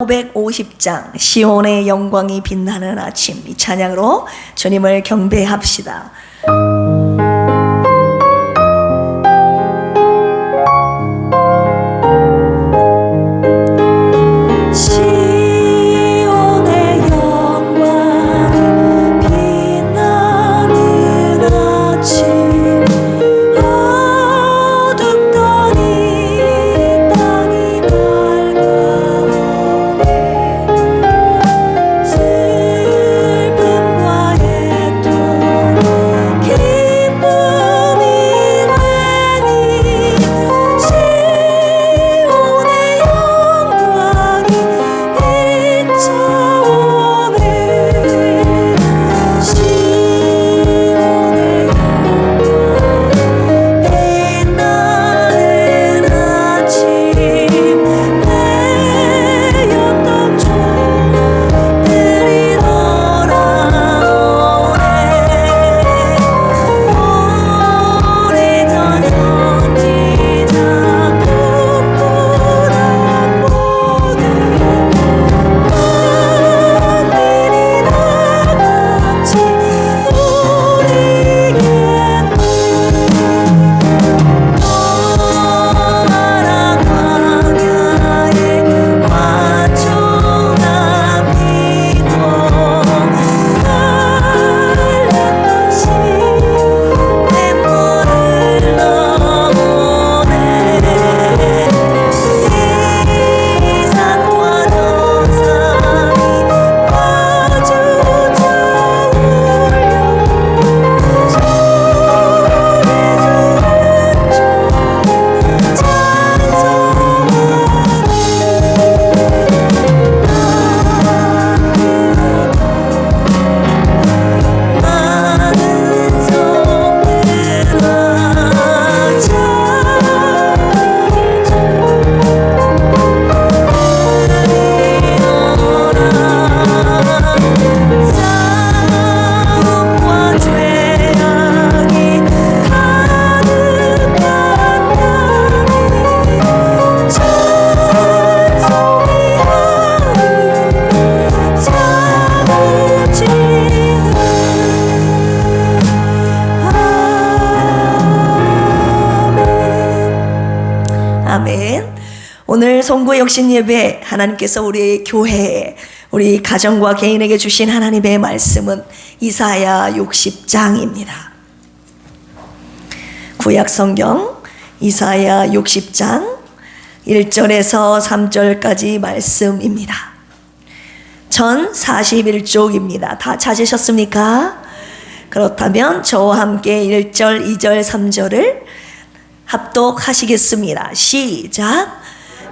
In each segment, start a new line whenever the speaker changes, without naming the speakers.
550장 시온의 영광이 빛나는 아침, 이 찬양으로 주님을 경배합시다. 아멘. 오늘 송구 역신 예배, 하나님께서 우리 교회에, 우리 가정과 개인에게 주신 하나님의 말씀은 이사야 60장입니다. 구약 성경 이사야 60장 1절에서 3절까지 말씀입니다. 전 41쪽입니다. 다 찾으셨습니까? 그렇다면 저와 함께 1절, 2절, 3절을 합독하시겠습니다. 시작.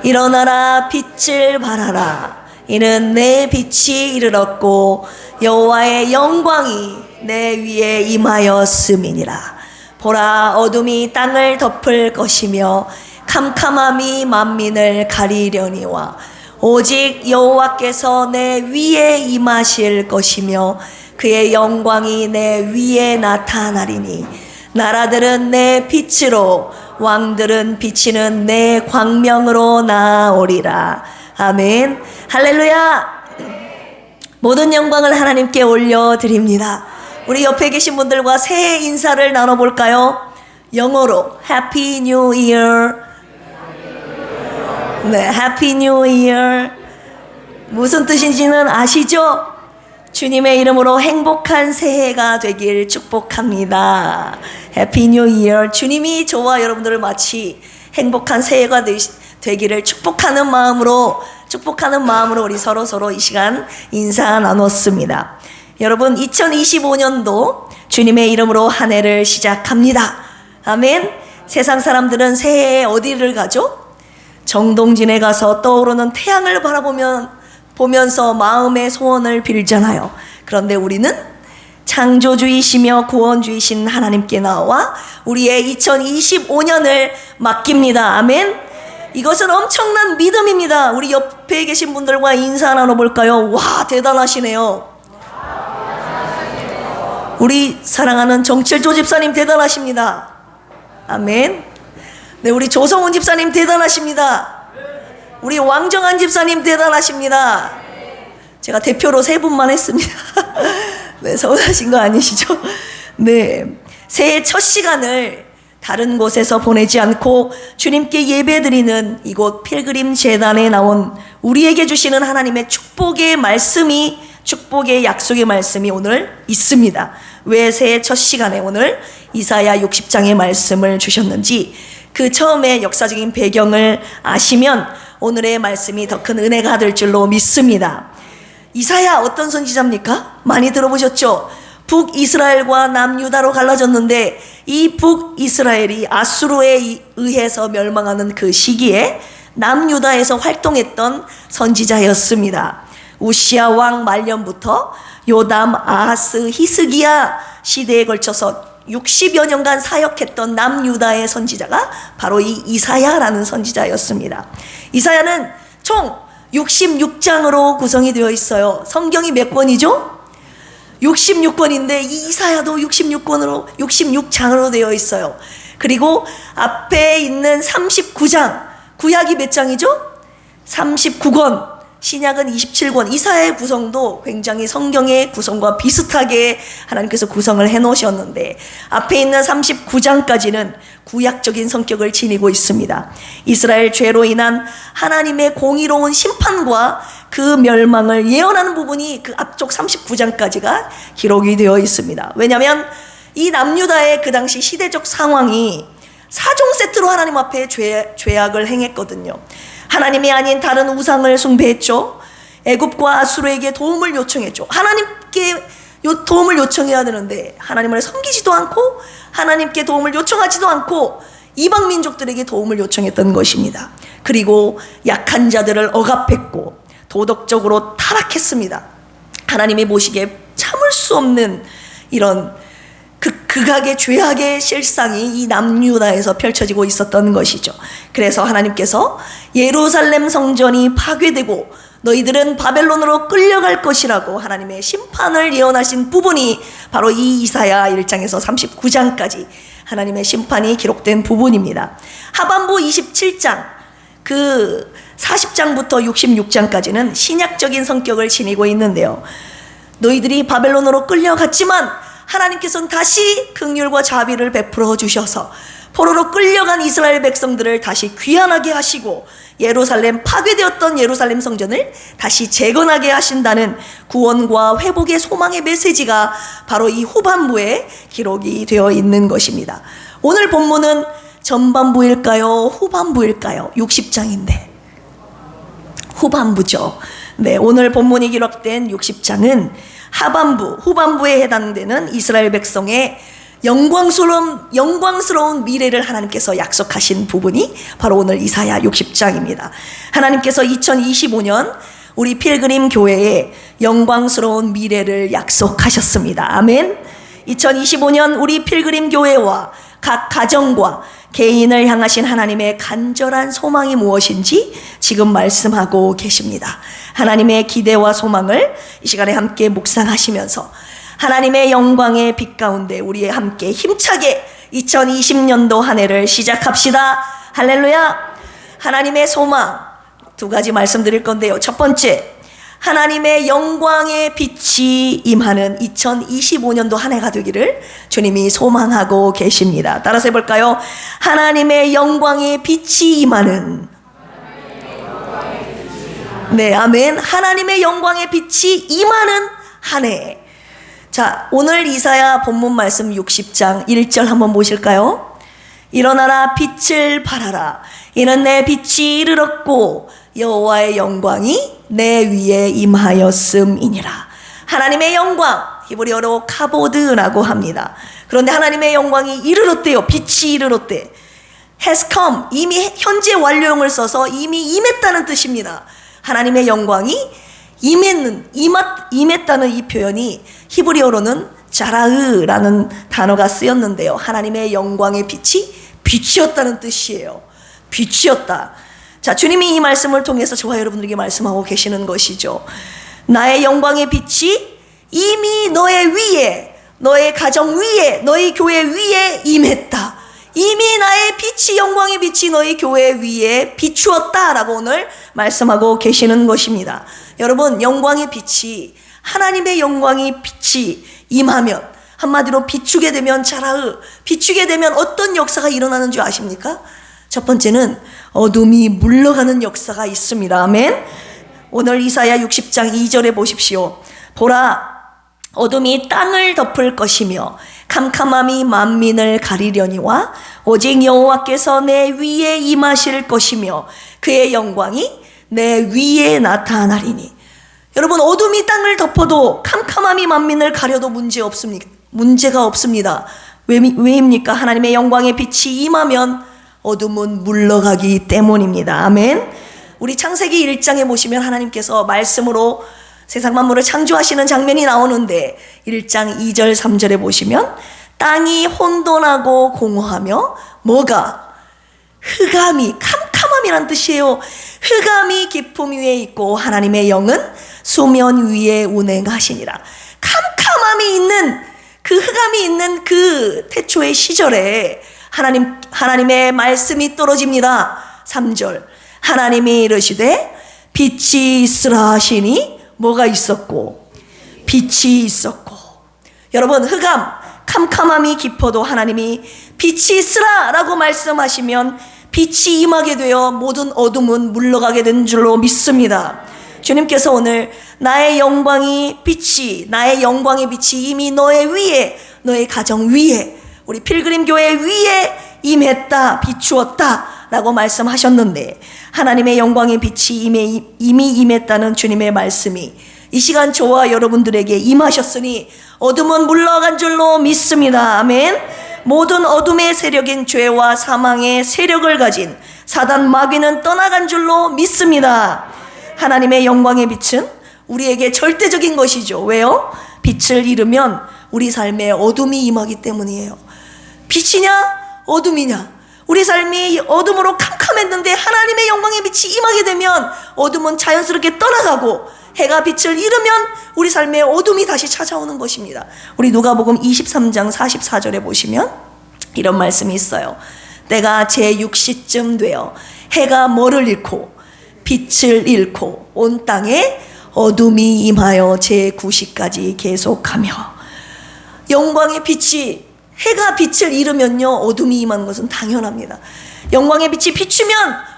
일어나라, 빛을 발하라. 이는 내 빛이 이르렀고 여호와의 영광이 내 위에 임하였음이니라. 보라, 어둠이 땅을 덮을 것이며 캄캄함이 만민을 가리려니와 오직 여호와께서 내 위에 임하실 것이며 그의 영광이 내 위에 나타나리니 나라들은 내 빛으로, 왕들은 비치는 내 광명으로 나오리라. 아멘. 할렐루야. 모든 영광을 하나님께 올려드립니다. 우리 옆에 계신 분들과 새해 인사를 나눠볼까요? 영어로 Happy New Year. 네, Happy New Year. 무슨 뜻인지는 아시죠? 주님의 이름으로 행복한 새해가 되길 축복합니다. 해피 뉴 이어. 주님이 저와 여러분들을 마치 행복한 새해가 되기를 축복하는 마음으로 우리 서로 이 시간 인사 나눴습니다. 여러분, 2025년도 주님의 이름으로 한 해를 시작합니다. 아멘. 세상 사람들은 새해에 어디를 가죠? 정동진에 가서 떠오르는 태양을 보면서 마음의 소원을 빌잖아요. 그런데 우리는 창조주이시며 구원주이신 하나님께 나와 우리의 2025년을 맡깁니다. 아멘. 이것은 엄청난 믿음입니다. 우리 옆에 계신 분들과 인사 나눠볼까요? 와, 대단하시네요. 우리 사랑하는 정철조 집사님 대단하십니다. 아멘. 네, 우리 조성훈 집사님 대단하십니다. 우리 왕정한 집사님 대단하십니다. 제가 대표로 3분만 했습니다. 네, 서운하신 거 아니시죠? 네, 새해 첫 시간을 다른 곳에서 보내지 않고 주님께 예배드리는 이곳 필그림 재단에 나온 우리에게 주시는 하나님의 축복의 말씀이, 축복의 약속의 말씀이 오늘 있습니다. 왜 새해 첫 시간에 오늘 이사야 60장의 말씀을 주셨는지 그 처음에 역사적인 배경을 아시면 오늘의 말씀이 더 큰 은혜가 될 줄로 믿습니다. 이사야 어떤 선지자입니까? 많이 들어보셨죠? 북이스라엘과 남유다로 갈라졌는데 이 북이스라엘이 아수르에 의해서 멸망하는 그 시기에 남유다에서 활동했던 선지자였습니다. 우시야 왕 말년부터 요담, 아하스, 히스기야 시대에 걸쳐서 60여 년간 사역했던 남유다의 선지자가 바로 이 이사야라는 선지자였습니다. 이사야는 총 66장으로 구성이 되어 있어요. 성경이 몇 권이죠? 66권인데 이 이사야도 66장으로 되어 있어요. 그리고 앞에 있는 39장, 구약이 몇 장이죠? 39권, 신약은 27권. 이사야의 구성도 굉장히 성경의 구성과 비슷하게 하나님께서 구성을 해놓으셨는데 앞에 있는 39장까지는 구약적인 성격을 지니고 있습니다. 이스라엘 죄로 인한 하나님의 공의로운 심판과 그 멸망을 예언하는 부분이 그 앞쪽 39장까지가 기록이 되어 있습니다. 왜냐하면 이 남유다의 그 당시 시대적 상황이 4종 세트로 하나님 앞에 죄악을 행했거든요. 하나님이 아닌 다른 우상을 숭배했죠. 애굽과 아수르에게 도움을 요청했죠. 하나님께 도움을 요청해야 되는데 하나님을 섬기지도 않고 하나님께 도움을 요청하지도 않고 이방 민족들에게 도움을 요청했던 것입니다. 그리고 약한 자들을 억압했고 도덕적으로 타락했습니다. 하나님이 보시기에 참을 수 없는 이런 극악의 죄악의 실상이 이 남유다에서 펼쳐지고 있었던 것이죠. 그래서 하나님께서 예루살렘 성전이 파괴되고 너희들은 바벨론으로 끌려갈 것이라고 하나님의 심판을 예언하신 부분이 바로 이 이사야 1장에서 39장까지 하나님의 심판이 기록된 부분입니다. 하반부 27장 그 40장부터 66장까지는 신약적인 성격을 지니고 있는데요. 너희들이 바벨론으로 끌려갔지만 하나님께서는 다시 긍휼과 자비를 베풀어 주셔서 포로로 끌려간 이스라엘 백성들을 다시 귀환하게 하시고 예루살렘 파괴되었던 예루살렘 성전을 다시 재건하게 하신다는 구원과 회복의 소망의 메시지가 바로 이 후반부에 기록이 되어 있는 것입니다. 오늘 본문은 전반부일까요? 후반부일까요? 60장인데 후반부죠. 네, 오늘 본문이 기록된 60장은 하반부, 후반부에 해당되는 이스라엘 백성의 영광스러운 미래를 하나님께서 약속하신 부분이 바로 오늘 이사야 60장입니다. 하나님께서 2025년 우리 필그림 교회에 영광스러운 미래를 약속하셨습니다. 아멘. 2025년 우리 필그림 교회와 각 가정과 개인을 향하신 하나님의 간절한 소망이 무엇인지 지금 말씀하고 계십니다. 하나님의 기대와 소망을 이 시간에 함께 묵상하시면서 하나님의 영광의 빛 가운데 우리 함께 힘차게 2020년도 한 해를 시작합시다. 할렐루야. 하나님의 소망 2가지 말씀드릴 건데요. 첫 번째, 하나님의 영광의 빛이 임하는 2025년도 한 해가 되기를 주님이 소망하고 계십니다. 따라서 해볼까요? 하나님의 영광의 빛이 임하는, 네, 아멘. 하나님의 영광의 빛이 임하는 한 해. 자, 오늘 이사야 본문 말씀 60장 1절 한번 보실까요? 일어나라 빛을 발하라. 이는 내 빛이 이르렀고 여호와의 영광이 내 위에 임하였음이니라. 하나님의 영광, 히브리어로 카보드라고 합니다. 그런데 하나님의 영광이 이르렀대요. 빛이 이르렀대. has come, 이미 현재 완료형을 써서 이미 임했다는 뜻입니다. 하나님의 영광이 임했다는 이 표현이 히브리어로는 자라으라는 단어가 쓰였는데요. 하나님의 영광의 빛이 빛이었다는 뜻이에요. 빛이었다. 자, 주님이 이 말씀을 통해서 저와 여러분들에게 말씀하고 계시는 것이죠. 나의 영광의 빛이 이미 너의 위에, 너의 가정 위에, 너의 교회 위에 임했다. 이미 나의 빛이, 영광의 빛이 너희 교회 위에 비추었다라고 오늘 말씀하고 계시는 것입니다. 여러분, 영광의 빛이, 하나님의 영광이 빛이 임하면, 한마디로 비추게 되면 자라으, 비추게 되면 어떤 역사가 일어나는 줄 아십니까? 첫 번째는 어둠이 물러가는 역사가 있습니다. 아멘. 오늘 이사야 60장 2절에 보십시오. 보라, 어둠이 땅을 덮을 것이며 캄캄함이 만민을 가리려니와 오직 여호와께서 내 위에 임하실 것이며 그의 영광이 내 위에 나타나리니. 여러분, 어둠이 땅을 덮어도 캄캄함이 만민을 가려도 문제가 없습니다. 왜입니까? 하나님의 영광의 빛이 임하면 어둠은 물러가기 때문입니다. 아멘. 우리 창세기 1장에 보시면 하나님께서 말씀으로 세상 만물을 창조하시는 장면이 나오는데 1장 2절 3절에 보시면 땅이 혼돈하고 공허하며 뭐가? 흑암이, 캄캄함이란 뜻이에요. 흑암이 깊음 위에 있고 하나님의 영은 수면 위에 운행하시니라. 캄캄함이 있는, 그 흑암이 있는 그 태초의 시절에 하나님의 말씀이 떨어집니다. 3절, 하나님이 이르시되 빛이 있으라 하시니 뭐가 있었고? 빛이 있었고. 여러분, 흑암, 캄캄함이 깊어도 하나님이 빛이 있으라 라고 말씀하시면 빛이 임하게 되어 모든 어둠은 물러가게 된 줄로 믿습니다. 주님께서 오늘 나의 영광의 빛이 이미 너의 위에, 너의 가정 위에, 우리 필그림 교회 위에 임했다, 비추었다 라고 말씀하셨는데, 하나님의 영광의 빛이 이미 임했다는 주님의 말씀이 이 시간 저와 여러분들에게 임하셨으니 어둠은 물러간 줄로 믿습니다. 아멘. 모든 어둠의 세력인 죄와 사망의 세력을 가진 사단 마귀는 떠나간 줄로 믿습니다. 하나님의 영광의 빛은 우리에게 절대적인 것이죠. 왜요? 빛을 잃으면 우리 삶에 어둠이 임하기 때문이에요. 빛이냐 어둠이냐, 우리 삶이 어둠으로 캄캄했는데 하나님의 영광의 빛이 임하게 되면 어둠은 자연스럽게 떠나가고, 해가 빛을 잃으면 우리 삶에 어둠이 다시 찾아오는 것입니다. 우리 누가복음 23장 44절에 보시면 이런 말씀이 있어요. 때가 제6시쯤 되어 해가 mor을 잃고 빛을 잃고 온 땅에 어둠이 임하여 제9시까지 계속하며. 영광의 빛이, 해가 빛을 잃으면요 어둠이 임하는 것은 당연합니다. 영광의 빛이 비추면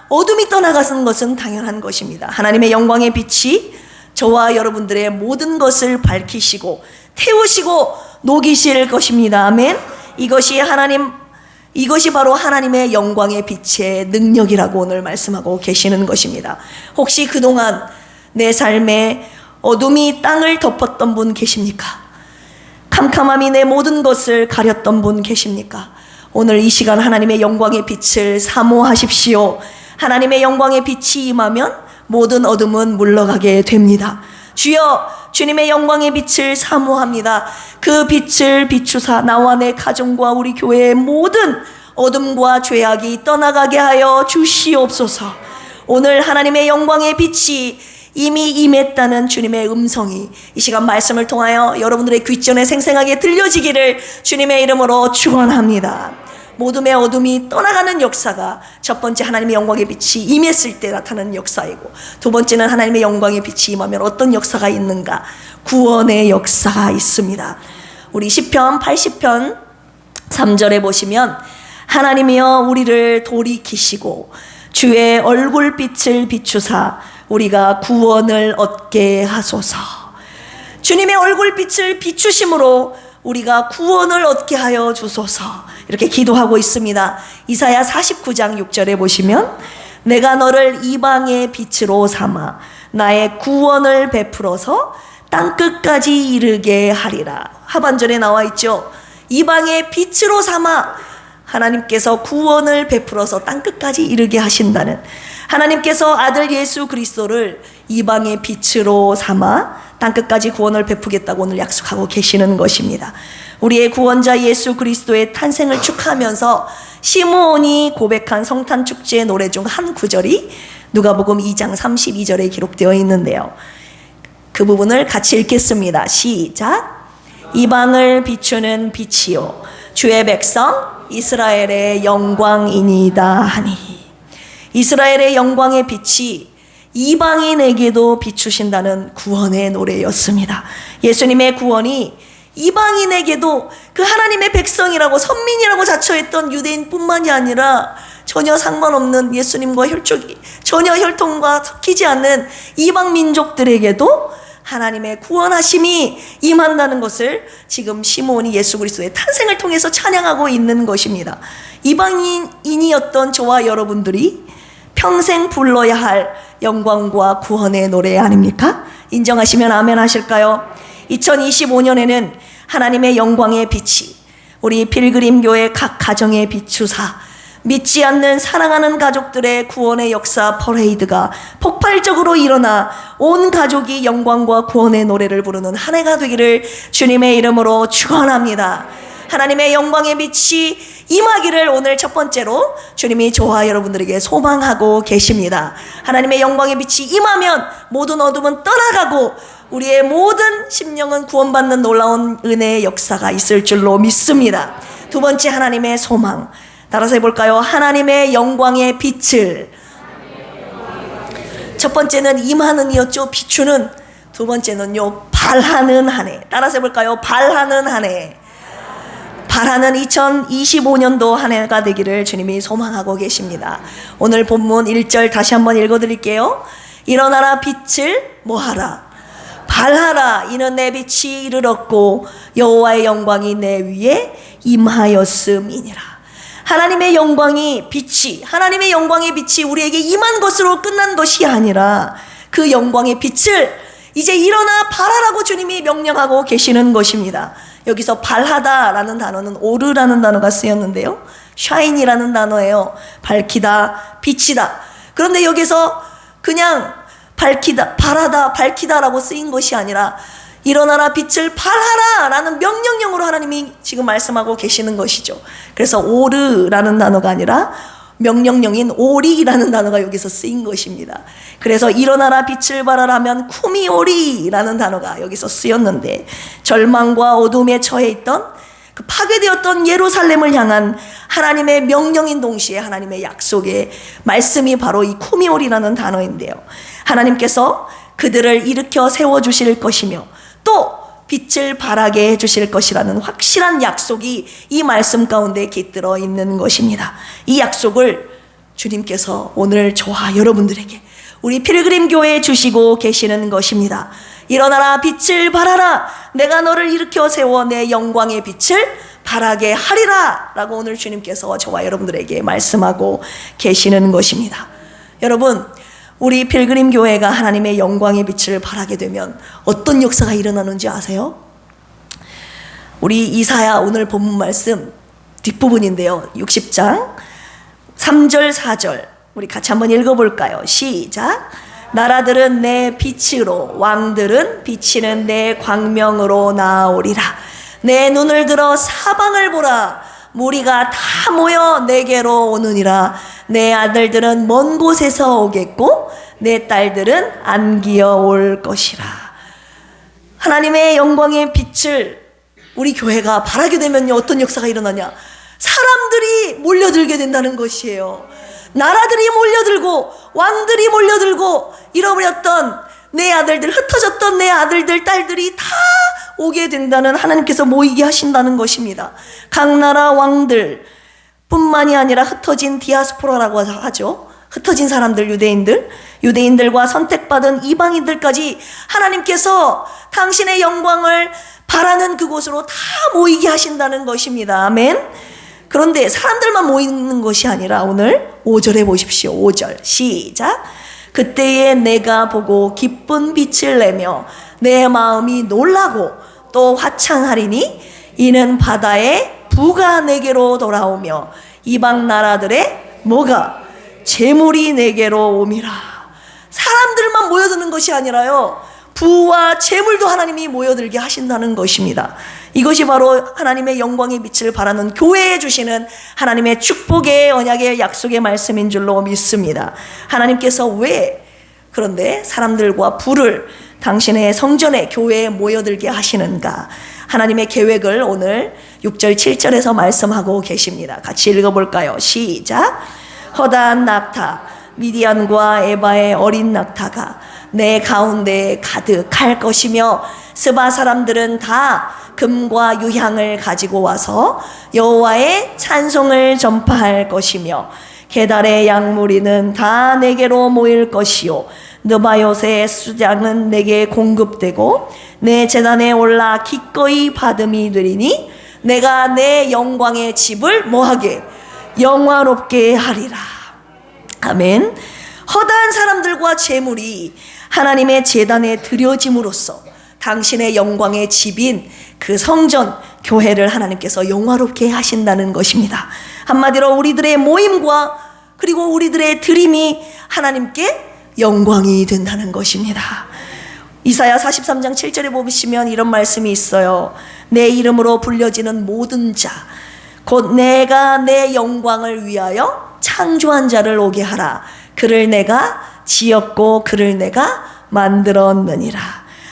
어둠이 떠나가는 것은 당연한 것입니다. 하나님의 영광의 빛이 저와 여러분들의 모든 것을 밝히시고 태우시고 녹이실 것입니다. 아멘. 이것이 바로 하나님의 영광의 빛의 능력이라고 오늘 말씀하고 계시는 것입니다. 혹시 그동안 내 삶에 어둠이 땅을 덮었던 분 계십니까? 캄캄함이 내 모든 것을 가렸던 분 계십니까? 오늘 이 시간 하나님의 영광의 빛을 사모하십시오. 하나님의 영광의 빛이 임하면 모든 어둠은 물러가게 됩니다. 주여, 주님의 영광의 빛을 사모합니다. 그 빛을 비추사 나와 내 가정과 우리 교회의 모든 어둠과 죄악이 떠나가게 하여 주시옵소서. 오늘 하나님의 영광의 빛이 이미 임했다는 주님의 음성이 이 시간 말씀을 통하여 여러분들의 귓전에 생생하게 들려지기를 주님의 이름으로 축원합니다. 모둠의 어둠이 떠나가는 역사가 첫 번째 하나님의 영광의 빛이 임했을 때 나타나는 역사이고, 두 번째는 하나님의 영광의 빛이 임하면 어떤 역사가 있는가? 구원의 역사가 있습니다. 우리 시편 80편 3절에 보시면 하나님이여 우리를 돌이키시고 주의 얼굴빛을 비추사 우리가 구원을 얻게 하소서. 주님의 얼굴빛을 비추심으로 우리가 구원을 얻게 하여 주소서. 이렇게 기도하고 있습니다. 이사야 49장 6절에 보시면 내가 너를 이방의 빛으로 삼아 나의 구원을 베풀어서 땅끝까지 이르게 하리라. 하반절에 나와 있죠. 이방의 빛으로 삼아 하나님께서 구원을 베풀어서 땅끝까지 이르게 하신다는, 하나님께서 아들 예수 그리스도를 이방의 빛으로 삼아 땅끝까지 구원을 베푸겠다고 오늘 약속하고 계시는 것입니다. 우리의 구원자 예수 그리스도의 탄생을 축하하면서 시므온이 고백한 성탄축제 노래 중 한 구절이 누가복음 2장 32절에 기록되어 있는데요. 그 부분을 같이 읽겠습니다. 시작. 이방을 비추는 빛이요 주의 백성 이스라엘의 영광이니이다 하니. 이스라엘의 영광의 빛이 이방인에게도 비추신다는 구원의 노래였습니다. 예수님의 구원이 이방인에게도 그 하나님의 백성이라고 선민이라고 자처했던 유대인뿐만이 아니라 전혀 상관없는 예수님과 전혀 혈통과 섞이지 않는 이방 민족들에게도 하나님의 구원하심이 임한다는 것을 지금 시몬이 예수 그리스도의 탄생을 통해서 찬양하고 있는 것입니다. 이방인이었던 저와 여러분들이 평생 불러야 할 영광과 구원의 노래 아닙니까? 인정하시면 아멘 하실까요? 2025년에는 하나님의 영광의 빛이 우리 필그림교회 각 가정에 비추사 믿지 않는 사랑하는 가족들의 구원의 역사 퍼레이드가 폭발적으로 일어나 온 가족이 영광과 구원의 노래를 부르는 한 해가 되기를 주님의 이름으로 축원합니다. 하나님의 영광의 빛이 임하기를 오늘 첫 번째로 주님이 저와 여러분들에게 소망하고 계십니다. 하나님의 영광의 빛이 임하면 모든 어둠은 떠나가고 우리의 모든 심령은 구원받는 놀라운 은혜의 역사가 있을 줄로 믿습니다. 두 번째, 하나님의 소망. 따라서 해볼까요? 하나님의 영광의 빛을. 첫 번째는 임하는 이었죠. 비추는. 두 번째는요, 발하는 한 해. 따라서 해볼까요? 발하는 한 해. 발하는 2025년도 한 해가 되기를 주님이 소망하고 계십니다. 오늘 본문 1절 다시 한번 읽어드릴게요. 일어나라, 빛을 뭐하라? 발하라. 이는 내 빛이 이르렀고 여호와의 영광이 내 위에 임하였음이니라. 하나님의 영광의 빛이 우리에게 임한 것으로 끝난 것이 아니라 그 영광의 빛을 이제 일어나 발하라고 주님이 명령하고 계시는 것입니다. 여기서 발하다라는 단어는 오르라는 단어가 쓰였는데요, 샤인이라는 단어예요. 밝히다, 비치다. 그런데 여기서 그냥 밝히다, 발하다, 밝히다라고 쓰인 것이 아니라 일어나라, 빛을 발하라 라는 명령형으로 하나님이 지금 말씀하고 계시는 것이죠. 그래서 오르라는 단어가 아니라 명령형인 오리라는 단어가 여기서 쓰인 것입니다. 그래서 일어나라, 빛을 발하라 하면 쿠미오리라는 단어가 여기서 쓰였는데, 절망과 어둠에 처해 있던 그 파괴되었던 예루살렘을 향한 하나님의 명령인 동시에 하나님의 약속의 말씀이 바로 이 쿠미오리라는 단어인데요, 하나님께서 그들을 일으켜 세워주실 것이며 또 빛을 발하게 해주실 것이라는 확실한 약속이 이 말씀 가운데 깃들어 있는 것입니다. 이 약속을 주님께서 오늘 저와 여러분들에게 우리 필그림 교회에 주시고 계시는 것입니다. 일어나라, 빛을 발하라. 내가 너를 일으켜 세워 내 영광의 빛을 발하게 하리라 라고 오늘 주님께서 저와 여러분들에게 말씀하고 계시는 것입니다. 여러분, 우리 필그림 교회가 하나님의 영광의 빛을 발하게 되면 어떤 역사가 일어나는지 아세요? 우리 이사야 오늘 본문 말씀 뒷부분인데요, 60장 3절 4절 우리 같이 한번 읽어볼까요? 시작. 나라들은 내 빛으로, 왕들은 비치는 내 광명으로 나오리라. 내 눈을 들어 사방을 보라. 무리가 다 모여 내게로 오느니라. 내 아들들은 먼 곳에서 오겠고 내 딸들은 안기어 올 것이라. 하나님의 영광의 빛을 우리 교회가 발하게 되면요, 어떤 역사가 일어나냐? 사람들이 몰려들게 된다는 것이에요. 나라들이 몰려들고 왕들이 몰려들고 잃어버렸던 내 아들들, 흩어졌던 내 아들들, 딸들이 다 오게 된다는, 하나님께서 모이게 하신다는 것입니다. 각 나라 왕들 뿐만이 아니라 흩어진 디아스포라라고 하죠. 흩어진 사람들, 유대인들과 선택받은 이방인들까지 하나님께서 당신의 영광을 바라는 그곳으로 다 모이게 하신다는 것입니다. 아멘. 그런데 사람들만 모이는 것이 아니라 오늘 5절에 보십시오. 5절 시작. 그때에 내가 보고 기쁜 빛을 내며 내 마음이 놀라고 또 화창하리니 이는 바다의 부가 내게로 돌아오며 이방 나라들의 뭐가? 재물이 내게로 옴이라. 사람들만 모여드는 것이 아니라요, 부와 재물도 하나님이 모여들게 하신다는 것입니다. 이것이 바로 하나님의 영광의 빛을 바라는 교회에 주시는 하나님의 축복의 언약의 약속의 말씀인 줄로 믿습니다. 하나님께서 왜 그런데 사람들과 부를 당신의 성전에, 교회에 모여들게 하시는가? 하나님의 계획을 오늘 6절 7절에서 말씀하고 계십니다. 같이 읽어볼까요? 시작. 허다한 낙타 미디안과 에바의 어린 낙타가 내 가운데 가득할 것이며 스바 사람들은 다 금과 유향을 가지고 와서 여호와의 찬송을 전파할 것이며 게달의 양무리는 다 내게로 모일 것이요 느바요의 수장은 내게 공급되고 내 제단에 올라 기꺼이 받음이 되리니 내가 내 영광의 집을 뭐하게 영화롭게 하리라. 아멘. 허다한 사람들과 재물이 하나님의 제단에 드려짐으로써 당신의 영광의 집인 그 성전 교회를 하나님께서 영화롭게 하신다는 것입니다. 한마디로 우리들의 모임과 그리고 우리들의 드림이 하나님께 영광이 된다는 것입니다. 이사야 43장 7절에 보시면 이런 말씀이 있어요. 내 이름으로 불려지는 모든 자 곧 내가 내 영광을 위하여 창조한 자를 오게 하라. 그를 내가 지었고 그를 내가 만들었느니라.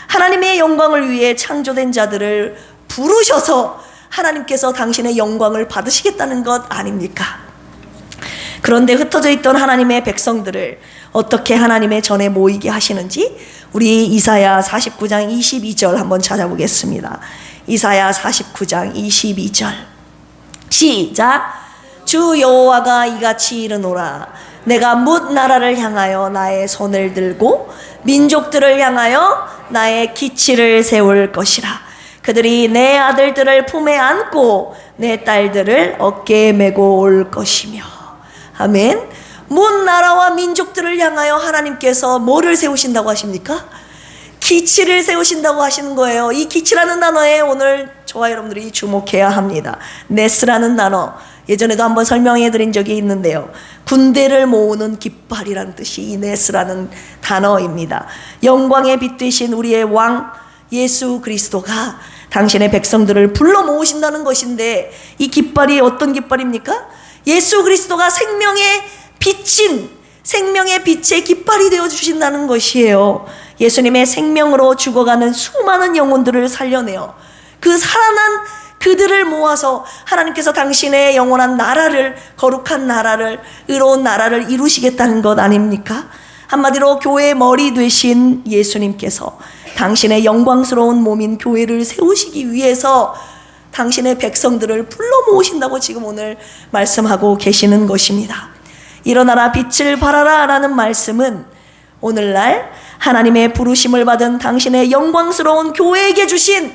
하나님의 영광을 위해 창조된 자들을 부르셔서 하나님께서 당신의 영광을 받으시겠다는 것 아닙니까? 그런데 흩어져 있던 하나님의 백성들을 어떻게 하나님의 전에 모이게 하시는지 우리 이사야 49장 22절 한번 찾아보겠습니다. 이사야 49장 22절 시작. 주 여호와가 이같이 이르노라. 내가 뭇 나라를 향하여 나의 손을 들고 민족들을 향하여 나의 기치를 세울 것이라. 그들이 내 아들들을 품에 안고 내 딸들을 어깨에 메고 올 것이며. 아멘. 뭇 나라와 민족들을 향하여 하나님께서 뭐를 세우신다고 하십니까? 기치를 세우신다고 하시는 거예요. 이 기치라는 단어에 오늘 저와 여러분들이 주목해야 합니다. 네스라는 단어 예전에도 한번 설명해 드린 적이 있는데요. 군대를 모으는 깃발이라는 뜻이 이 네스라는 단어입니다. 영광의 빛 되신 우리의 왕 예수 그리스도가 당신의 백성들을 불러 모으신다는 것인데 이 깃발이 어떤 깃발입니까? 예수 그리스도가 생명의 빛인 생명의 빛의 깃발이 되어주신다는 것이에요. 예수님의 생명으로 죽어가는 수많은 영혼들을 살려내어 그 살아난 그들을 모아서 하나님께서 당신의 영원한 나라를 거룩한 나라를 의로운 나라를 이루시겠다는 것 아닙니까? 한마디로 교회의 머리 되신 예수님께서 당신의 영광스러운 몸인 교회를 세우시기 위해서 당신의 백성들을 불러 모으신다고 지금 오늘 말씀하고 계시는 것입니다. 일어나라 빛을 발하라 라는 말씀은 오늘날 하나님의 부르심을 받은 당신의 영광스러운 교회에게 주신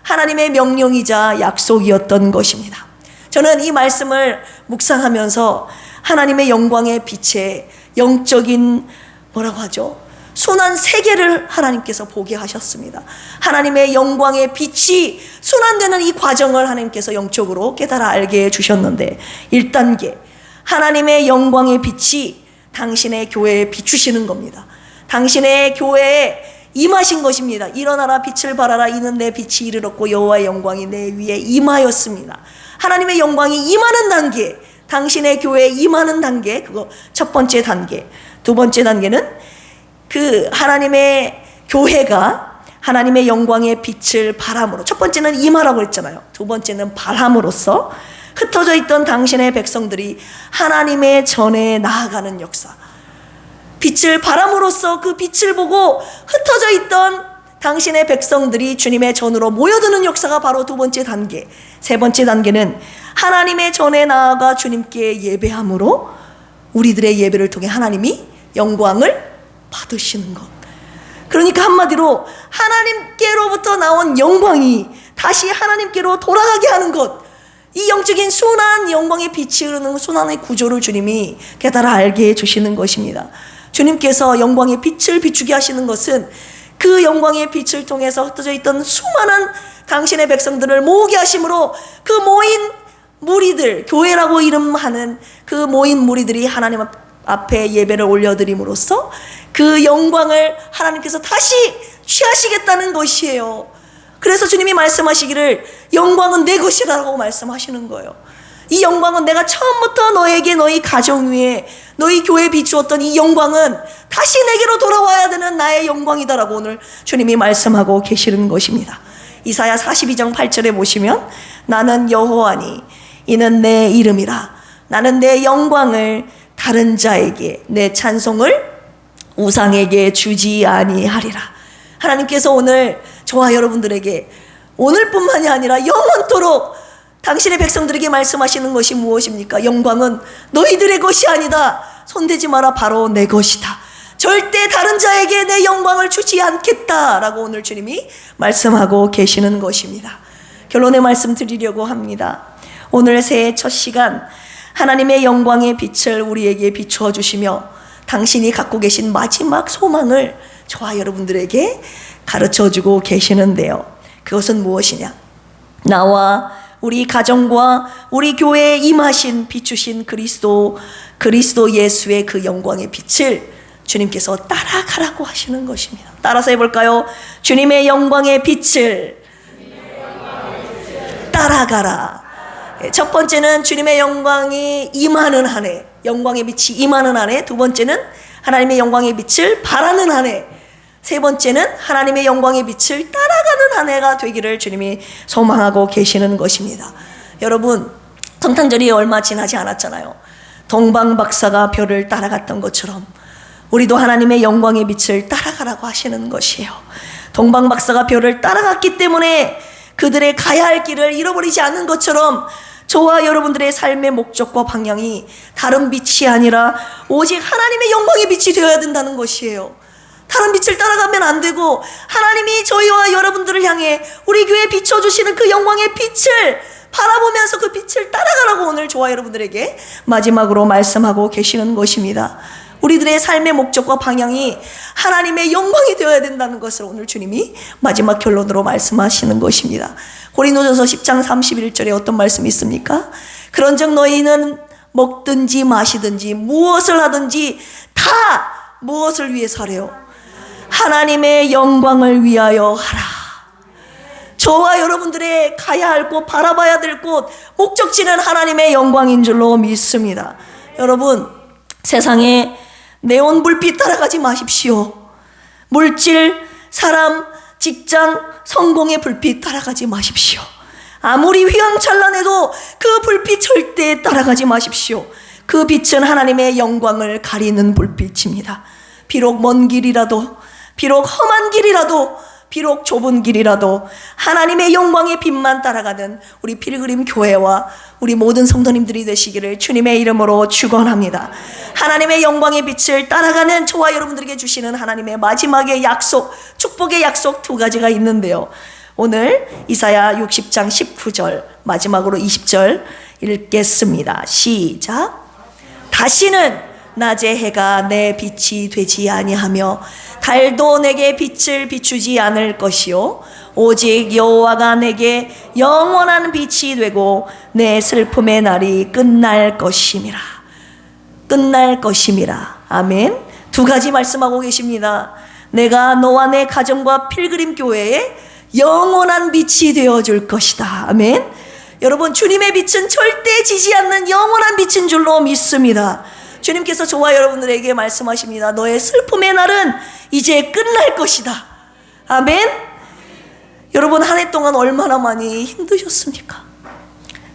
하나님의 명령이자 약속이었던 것입니다. 저는 이 말씀을 묵상하면서 하나님의 영광의 빛에 영적인 뭐라고 하죠? 순환 세계를 하나님께서 보게 하셨습니다. 하나님의 영광의 빛이 순환되는 이 과정을 하나님께서 영적으로 깨달아 알게 해주셨는데 1단계 하나님의 영광의 빛이 당신의 교회에 비추시는 겁니다. 당신의 교회에 임하신 것입니다. 일어나라 빛을 발하라 이는 내 빛이 이르렀고 여호와의 영광이 내 위에 임하였습니다. 하나님의 영광이 임하는 단계, 당신의 교회에 임하는 단계, 그거 첫 번째 단계. 두 번째 단계는 그 하나님의 교회가 하나님의 영광의 빛을 발함으로, 첫 번째는 임하라고 했잖아요. 두 번째는 발함으로써 흩어져 있던 당신의 백성들이 하나님의 전에 나아가는 역사, 빛을 발함으로써 그 빛을 보고 흩어져 있던 당신의 백성들이 주님의 전으로 모여드는 역사가 바로 두 번째 단계. 세 번째 단계는 하나님의 전에 나아가 주님께 예배함으로 우리들의 예배를 통해 하나님이 영광을 받으시는 것. 그러니까 한마디로 하나님께로부터 나온 영광이 다시 하나님께로 돌아가게 하는 것, 이 영적인 순환, 영광의 빛이 흐르는 순환의 구조를 주님이 깨달아 알게 해주시는 것입니다. 주님께서 영광의 빛을 비추게 하시는 것은 그 영광의 빛을 통해서 흩어져 있던 수많은 당신의 백성들을 모으게 하심으로 그 모인 무리들, 교회라고 이름하는 그 모인 무리들이 하나님 앞에 예배를 올려드림으로써 그 영광을 하나님께서 다시 취하시겠다는 것이에요. 그래서 주님이 말씀하시기를 영광은 내 것이라고 말씀하시는 거예요. 이 영광은 내가 처음부터 너에게 너희 가정 위에 너희 교회에 비추었던 이 영광은 다시 내게로 돌아와야 되는 나의 영광이다라고 오늘 주님이 말씀하고 계시는 것입니다. 이사야 42장 8절에 보시면 나는 여호와니 이는 내 이름이라 나는 내 영광을 다른 자에게 내 찬송을 우상에게 주지 아니하리라. 하나님께서 오늘 저와 여러분들에게 오늘뿐만이 아니라 영원토록 당신의 백성들에게 말씀하시는 것이 무엇입니까? 영광은 너희들의 것이 아니다. 손대지 마라. 바로 내 것이다. 절대 다른 자에게 내 영광을 주지 않겠다라고 오늘 주님이 말씀하고 계시는 것입니다. 결론의 말씀 드리려고 합니다. 오늘 새해 첫 시간 하나님의 영광의 빛을 우리에게 비추어 주시며 당신이 갖고 계신 마지막 소망을 저와 여러분들에게 가르쳐 주고 계시는데요. 그것은 무엇이냐? 나와 우리 가정과 우리 교회에 임하신 비추신 그리스도 예수의 그 영광의 빛을 주님께서 따라가라고 하시는 것입니다. 따라서 해볼까요? 주님의 영광의 빛을 따라가라. 첫 번째는 주님의 영광이 임하는 한 해, 영광의 빛이 임하는 한 해. 두 번째는 하나님의 영광의 빛을 바라는 한 해. 세 번째는 하나님의 영광의 빛을 따라가는 한 해가 되기를 주님이 소망하고 계시는 것입니다. 여러분, 성탄절이 얼마 지나지 않았잖아요. 동방박사가 별을 따라갔던 것처럼 우리도 하나님의 영광의 빛을 따라가라고 하시는 것이에요. 동방박사가 별을 따라갔기 때문에 그들의 가야 할 길을 잃어버리지 않는 것처럼 저와 여러분들의 삶의 목적과 방향이 다른 빛이 아니라 오직 하나님의 영광의 빛이 되어야 된다는 것이에요. 다른 빛을 따라가면 안 되고 하나님이 저희와 여러분들을 향해 우리 교회에 비춰주시는 그 영광의 빛을 바라보면서 그 빛을 따라가라고 오늘 저와 여러분들에게 마지막으로 말씀하고 계시는 것입니다. 우리들의 삶의 목적과 방향이 하나님의 영광이 되어야 된다는 것을 오늘 주님이 마지막 결론으로 말씀하시는 것입니다. 고린도전서 10장 31절에 어떤 말씀이 있습니까? 그런즉 너희는 먹든지 마시든지 무엇을 하든지 다 무엇을 위해서 하래요? 하나님의 영광을 위하여 하라. 저와 여러분들의 가야 할 곳, 바라봐야 될 곳, 목적지는 하나님의 영광인 줄로 믿습니다. 여러분, 세상에 네온 불빛 따라가지 마십시오. 물질, 사람, 직장, 성공의 불빛 따라가지 마십시오. 아무리 휘황찬란해도 그 불빛 절대 따라가지 마십시오. 그 빛은 하나님의 영광을 가리는 불빛입니다. 비록 먼 길이라도, 비록 험한 길이라도, 비록 좁은 길이라도 하나님의 영광의 빛만 따라가는 우리 필그림 교회와 우리 모든 성도님들이 되시기를 주님의 이름으로 축원합니다. 하나님의 영광의 빛을 따라가는 저와 여러분들에게 주시는 하나님의 마지막의 약속, 축복의 약속 두 가지가 있는데요. 오늘 이사야 60장 19절 마지막으로 20절 읽겠습니다. 시작. 다시는 낮의 해가 내 빛이 되지 아니하며 달도 내게 빛을 비추지 않을 것이요 오직 여호와가 내게 영원한 빛이 되고 내 슬픔의 날이 끝날 것임이라. 끝날 것임이라. 아멘. 두 가지 말씀하고 계십니다. 내가 너와 내 가정과 필그림 교회에 영원한 빛이 되어줄 것이다. 아멘. 여러분, 주님의 빛은 절대 지지 않는 영원한 빛인 줄로 믿습니다. 주님께서 저와 여러분들에게 말씀하십니다. 너의 슬픔의 날은 이제 끝날 것이다. 아멘. 여러분, 한 해 동안 얼마나 많이 힘드셨습니까?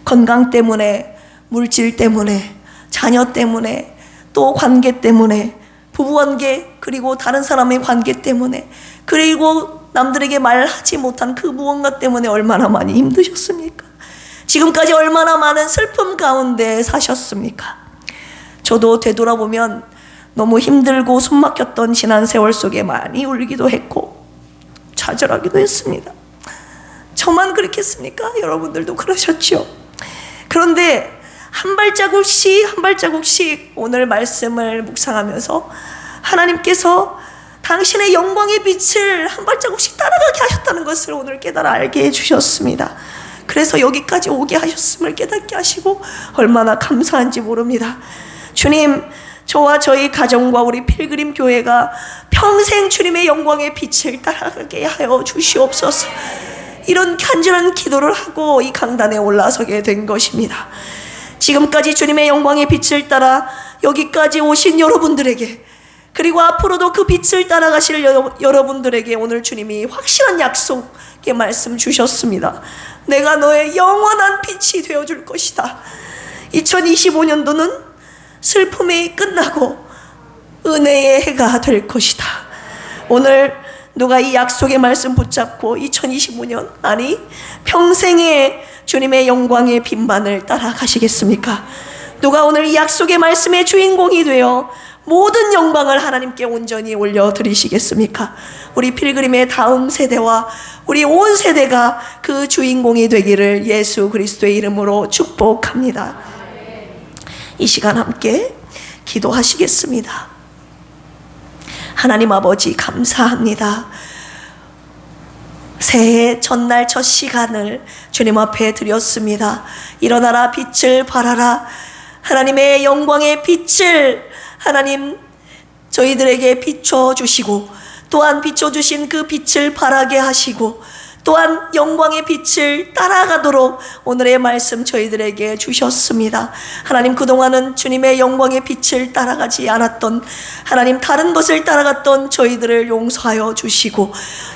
건강 때문에, 물질 때문에, 자녀 때문에, 또 관계 때문에, 부부관계, 그리고 다른 사람의 관계 때문에, 그리고 남들에게 말하지 못한 그 무언가 때문에 얼마나 많이 힘드셨습니까? 지금까지 얼마나 많은 슬픔 가운데 사셨습니까? 저도 되돌아보면 너무 힘들고 숨막혔던 지난 세월 속에 많이 울기도 했고 좌절하기도 했습니다. 저만 그렇겠습니까? 여러분들도 그러셨죠. 그런데 한 발자국씩 한 발자국씩 오늘 말씀을 묵상하면서 하나님께서 당신의 영광의 빛을 한 발자국씩 따라가게 하셨다는 것을 오늘 깨달아 알게 해주셨습니다. 그래서 여기까지 오게 하셨음을 깨닫게 하시고 얼마나 감사한지 모릅니다. 주님, 저와 저희 가정과 우리 필그림 교회가 평생 주님의 영광의 빛을 따라가게 하여 주시옵소서. 이런 간절한 기도를 하고 이 강단에 올라서게 된 것입니다. 지금까지 주님의 영광의 빛을 따라 여기까지 오신 여러분들에게 그리고 앞으로도 그 빛을 따라가실 여러분들에게 오늘 주님이 확실한 약속의 말씀 주셨습니다. 내가 너의 영원한 빛이 되어줄 것이다. 2025년도는 슬픔이 끝나고 은혜의 해가 될 것이다. 오늘 누가 이 약속의 말씀 붙잡고 2025년, 아니 평생의 주님의 영광의 빛만을 따라가시겠습니까? 누가 오늘 이 약속의 말씀의 주인공이 되어 모든 영광을 하나님께 온전히 올려드리시겠습니까? 우리 필그림의 다음 세대와 우리 온 세대가 그 주인공이 되기를 예수 그리스도의 이름으로 축복합니다. 이 시간 함께 기도하시겠습니다. 하나님 아버지 감사합니다. 새해 첫날 첫 시간을 주님 앞에 드렸습니다. 일어나라 빛을 발하라. 하나님의 영광의 빛을 하나님 저희들에게 비춰주시고 또한 비춰주신 그 빛을 발하게 하시고 또한 영광의 빛을 따라가도록 오늘의 말씀 저희들에게 주셨습니다. 하나님 그동안은 주님의 영광의 빛을 따라가지 않았던 하나님 다른 것을 따라갔던 저희들을 용서하여 주시고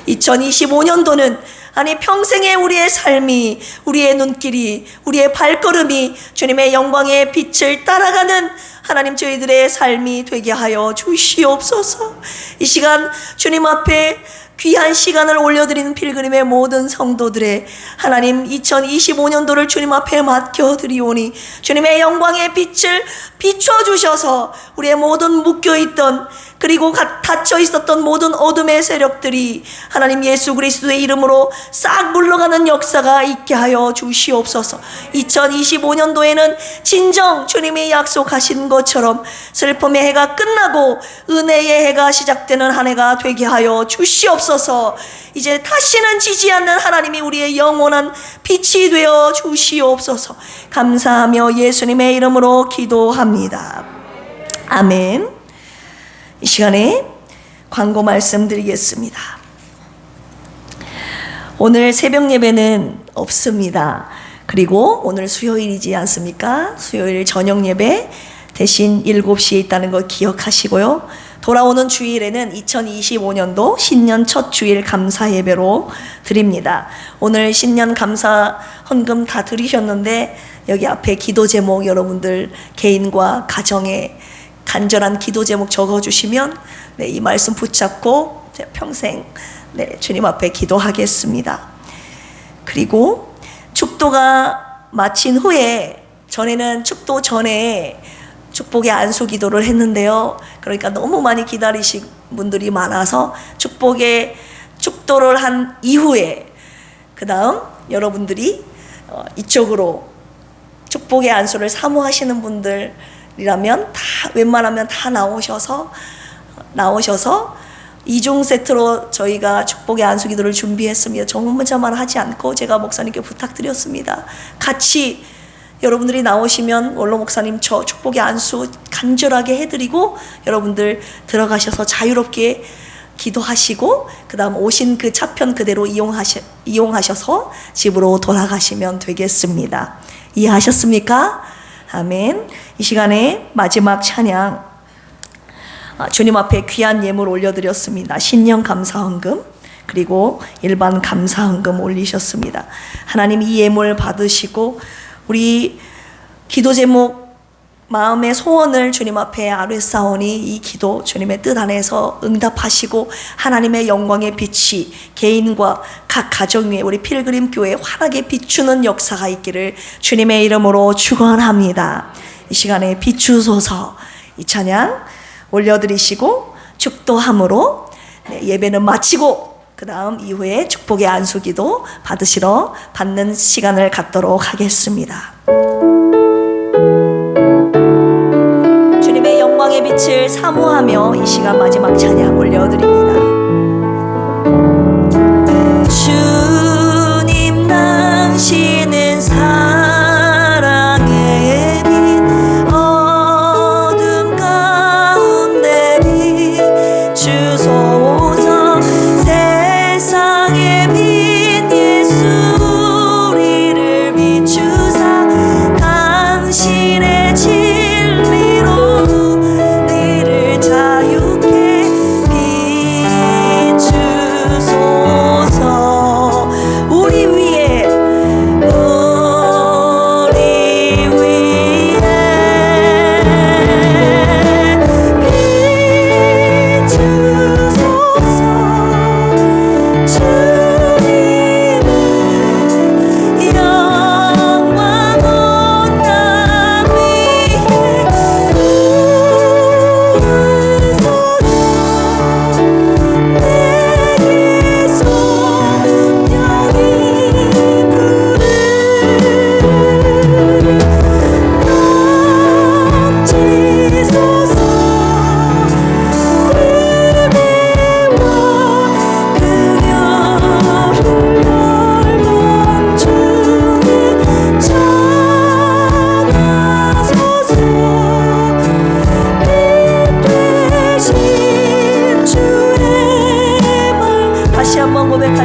2025년도는 아니 평생의 우리의 삶이 우리의 눈길이 우리의 발걸음이 주님의 영광의 빛을 따라가는 하나님 저희들의 삶이 되게 하여 주시옵소서. 이 시간 주님 앞에 귀한 시간을 올려드리는 필그림의 모든 성도들의 하나님 2025년도를 주님 앞에 맡겨드리오니 주님의 영광의 빛을 비춰주셔서 우리의 모든 묶여있던 그리고 닫혀 있었던 모든 어둠의 세력들이 하나님 예수 그리스도의 이름으로 싹 물러가는 역사가 있게 하여 주시옵소서. 2025년도에는 진정 주님이 약속하신 것처럼 슬픔의 해가 끝나고 은혜의 해가 시작되는 한 해가 되게 하여 주시옵소서. 이제 다시는 지지 않는 하나님이 우리의 영원한 빛이 되어 주시옵소서. 감사하며 예수님의 이름으로 기도합니다. 아멘. 이 시간에 광고 말씀드리겠습니다. 오늘 새벽 예배는 없습니다. 그리고 오늘 수요일이지 않습니까? 수요일 저녁 예배 대신 7시에 있다는 거 기억하시고요. 돌아오는 주일에는 2025년도 신년 첫 주일 감사 예배로 드립니다. 오늘 신년 감사 헌금 다 드리셨는데 여기 앞에 기도 제목 여러분들 개인과 가정에 간절한 기도 제목 적어주시면 이 말씀 붙잡고 평생 주님 앞에 기도하겠습니다. 그리고 축도가 마친 후에 전에는 축도 전에 축복의 안수 기도를 했는데요. 그러니까 너무 많이 기다리신 분들이 많아서 축도를 한 이후에 그 다음 여러분들이 이쪽으로 축복의 안수를 사모하시는 분들이라면 다 웬만하면 다 나오셔서 2종 세트로 저희가 축복의 안수 기도를 준비했습니다. 정문자만 하지 않고 제가 목사님께 부탁드렸습니다. 같이 여러분들이 나오시면 원로 목사님 저 축복의 안수 간절하게 해드리고 여러분들 들어가셔서 자유롭게 기도하시고 그 다음 오신 그 차편 그대로 이용하셔서 집으로 돌아가시면 되겠습니다. 이해하셨습니까? 아멘. 이 시간에 마지막 찬양 주님 앞에 귀한 예물 올려드렸습니다. 신년 감사헌금 그리고 일반 감사헌금 올리셨습니다. 하나님 이 예물 받으시고 우리 기도 제목 마음의 소원을 주님 앞에 아뢰사오니 이 기도 주님의 뜻 안에서 응답하시고 하나님의 영광의 빛이 개인과 각 가정 위에 우리 필그림 교회 환하게 비추는 역사가 있기를 주님의 이름으로 축원합니다. 이 시간에 비추소서. 이 찬양 올려드리시고 축도함으로 예배는 마치고 그 다음 이후에 축복의 안수기도 받는 시간을 갖도록 하겠습니다. 주님의 영광의 빛을 사모하며 이 시간 마지막 찬양 올려드립니다. 주님 당신은 사랑의 빛 어둠 가운데 비추소서. 세상의 빛 예수 우리를 비추사 당신의 진리로 우리를 자유케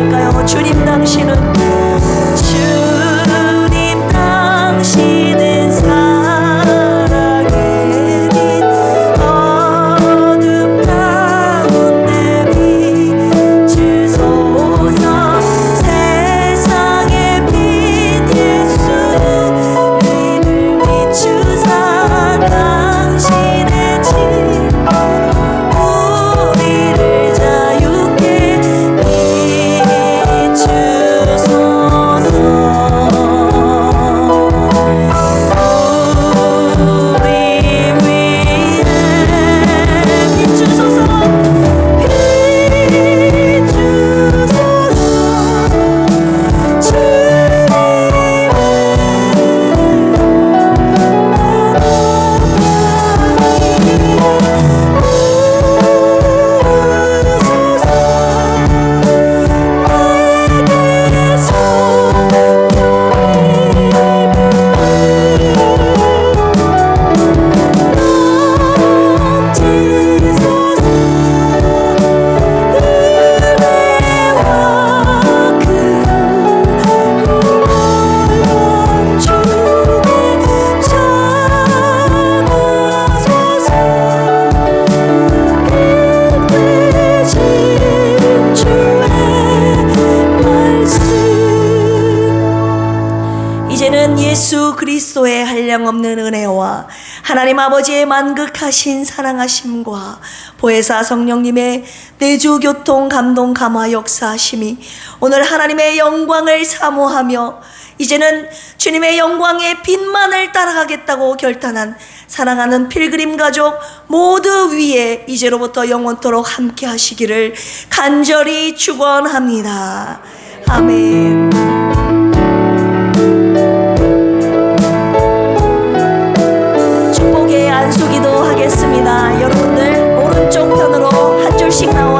할까요? 주님 당신은 사랑의 빛 어둠 가운데 비추소서. 세상의 빛 예수 우리를 비추사 당신의 진 우리를 자유케 비추소서. 우리 위에 비추소서. 비추소서. 이제는 예수 그리스도의 한량없는 은혜와 하나님 아버지의 만극하신 사랑하심과 보혜사 성령님의 내주 교통 감동 감화 역사하심이 오늘 하나님의 영광을 사모하며 이제는 주님의 영광의 빛만을 따라가겠다고 결단한 사랑하는 필그림 가족 모두 위에 이제로부터 영원토록 함께 하시기를 간절히 축원합니다. 아멘. 축복의 안수기도 하겠습니다. 여러분들 오른쪽 편으로 한 줄씩 나오